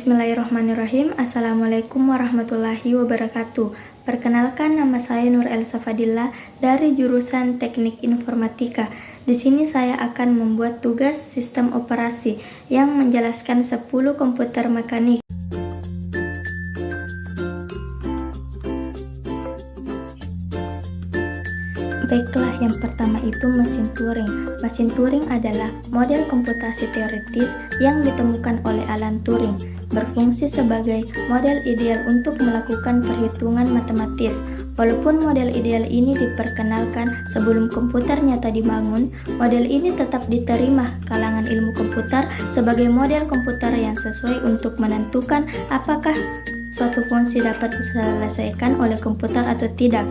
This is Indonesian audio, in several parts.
Bismillahirrahmanirrahim. Assalamualaikum warahmatullahi wabarakatuh. Perkenalkan, nama saya Nur Elsa Fadila dari jurusan Teknik Informatika. Di sini saya akan membuat tugas sistem operasi yang menjelaskan 10 komputer mekanik. Baiklah, yang pertama itu mesin Turing. Mesin Turing adalah model komputasi teoritis yang ditemukan oleh Alan Turing, berfungsi sebagai model ideal untuk melakukan perhitungan matematis. Walaupun model ideal ini diperkenalkan sebelum komputer nyata dibangun, model ini tetap diterima kalangan ilmu komputer sebagai model komputer yang sesuai untuk menentukan apakah suatu fungsi dapat diselesaikan oleh komputer atau tidak.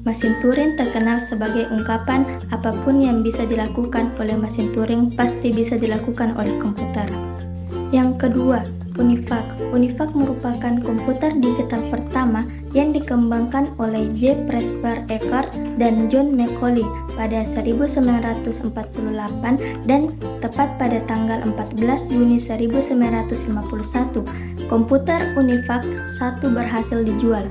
Mesin Turing terkenal sebagai ungkapan apapun yang bisa dilakukan oleh mesin Turing pasti bisa dilakukan oleh komputer. Yang kedua, UNIVAC. UNIVAC merupakan komputer digital pertama yang dikembangkan oleh J. Presper Eckert dan John Macaulay pada 1948 dan tepat pada tanggal 14 Juni 1951. Komputer UNIVAC 1 berhasil dijual.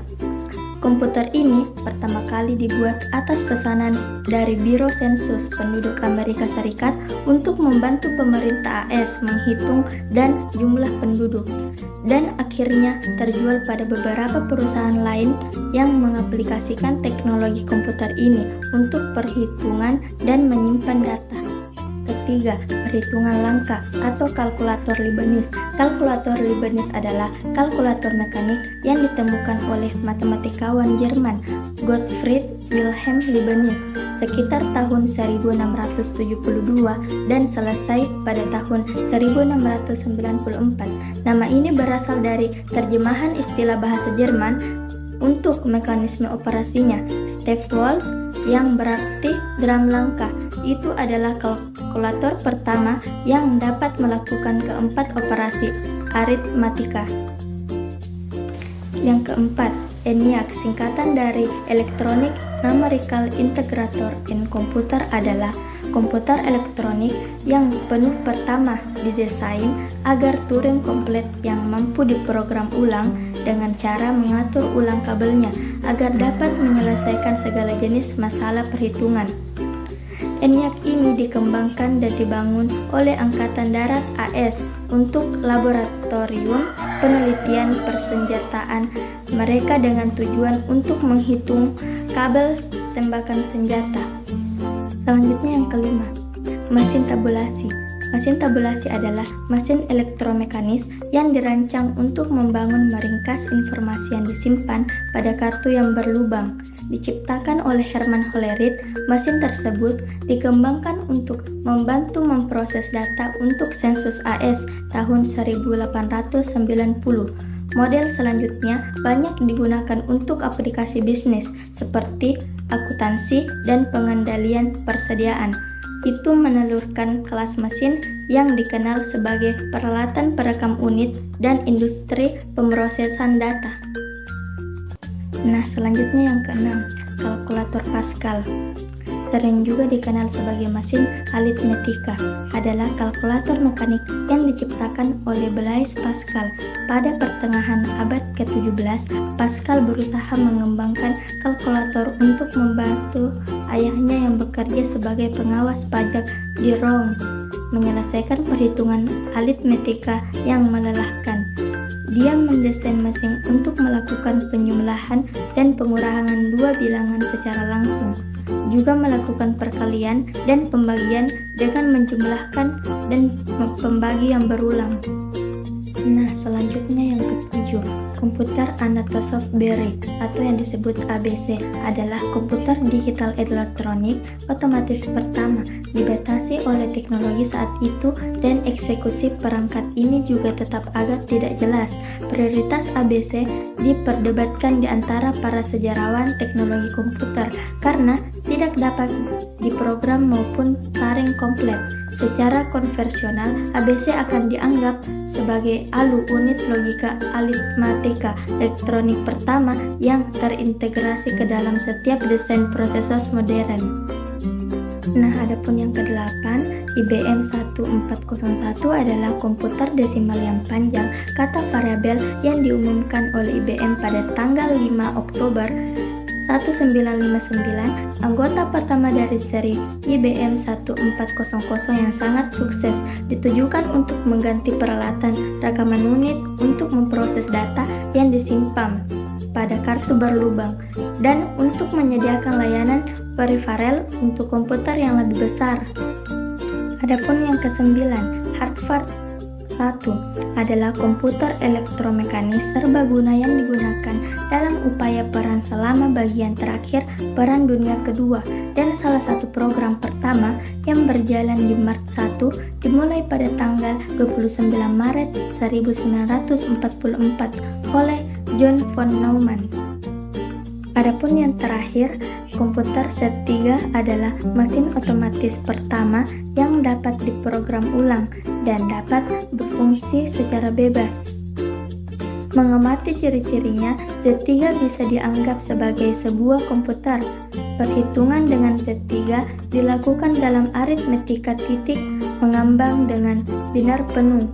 Komputer ini pertama kali dibuat atas pesanan dari Biro Sensus Penduduk Amerika Serikat untuk membantu pemerintah AS menghitung dan jumlah penduduk, dan akhirnya terjual pada beberapa perusahaan lain yang mengaplikasikan teknologi komputer ini untuk perhitungan dan menyimpan data. Ketiga, perhitungan langka atau kalkulator Leibniz. Kalkulator Leibniz adalah kalkulator mekanik yang ditemukan oleh matematikawan Jerman Gottfried Wilhelm Leibniz sekitar tahun 1672 dan selesai pada tahun 1694. Nama ini berasal dari terjemahan istilah bahasa Jerman untuk mekanisme operasinya, Step-Waltz, yang berarti drum langka. Itu adalah kalkulator pertama yang dapat melakukan keempat operasi aritmatika. Yang keempat, ENIAC, singkatan dari Electronic Numerical Integrator in Computer, adalah komputer elektronik yang penuh pertama didesain agar Turing komplit yang mampu diprogram ulang dengan cara mengatur ulang kabelnya agar dapat menyelesaikan segala jenis masalah perhitungan. ENIAC ini dikembangkan dan dibangun oleh Angkatan Darat AS untuk laboratorium penelitian persenjataan mereka dengan tujuan untuk menghitung kabel tembakan senjata. Selanjutnya yang kelima, mesin tabulasi. Mesin tabulasi adalah mesin elektromekanis yang dirancang untuk membangun meringkas informasi yang disimpan pada kartu yang berlubang. Diciptakan oleh Herman Hollerith, mesin tersebut dikembangkan untuk membantu memproses data untuk sensus AS tahun 1890. Model selanjutnya banyak digunakan untuk aplikasi bisnis seperti akuntansi dan pengendalian persediaan. Itu menelurkan kelas mesin yang dikenal sebagai peralatan perekam unit dan industri pemrosesan data. Nah, selanjutnya yang keenam, kalkulator Pascal. Sering juga dikenal sebagai mesin aritmetika, adalah kalkulator mekanik yang diciptakan oleh Blaise Pascal. Pada pertengahan abad ke-17, Pascal berusaha mengembangkan kalkulator untuk membantu ayahnya yang bekerja sebagai pengawas pajak di Rome menyelesaikan perhitungan aritmetika yang melelahkan. Dia mendesain mesin untuk melakukan penjumlahan dan pengurangan dua bilangan secara langsung, juga melakukan perkalian dan pembagian dengan menjumlahkan dan pembagi yang berulang. Nah, selanjutnya yang ketujuh, komputer Anatosov Berry atau yang disebut ABC adalah komputer digital elektronik otomatis pertama, dibatasi oleh teknologi saat itu dan eksekusi perangkat ini juga tetap agak tidak jelas. Prioritas ABC diperdebatkan di antara para sejarawan teknologi komputer karena tidak dapat diprogram maupun Turing komplit. Secara konvensional, ABC akan dianggap sebagai ALU, unit logika aritmatika elektronik pertama yang terintegrasi ke dalam setiap desain prosesor modern. Nah, adapun yang kedelapan, IBM 1401 adalah komputer desimal yang panjang kata variabel yang diumumkan oleh IBM pada tanggal 5 Oktober 1959, anggota pertama dari seri IBM 1400 yang sangat sukses, ditujukan untuk mengganti peralatan rekaman unit untuk memproses data yang disimpan pada kartu berlubang dan untuk menyediakan layanan peripheral untuk komputer yang lebih besar. Adapun yang kesembilan, Harvard 1 adalah komputer elektromekanis serbaguna yang digunakan dalam upaya perang selama bagian terakhir Perang Dunia Kedua dan salah satu program pertama yang berjalan di Mart 1 dimulai pada tanggal 29 Maret 1944 oleh John von Neumann. Adapun yang terakhir, komputer Z3 adalah mesin otomatis pertama yang dapat diprogram ulang dan dapat berfungsi secara bebas. Mengamati ciri-cirinya, Z3 bisa dianggap sebagai sebuah komputer. Perhitungan dengan Z3 dilakukan dalam aritmetika titik mengambang dengan binar penuh.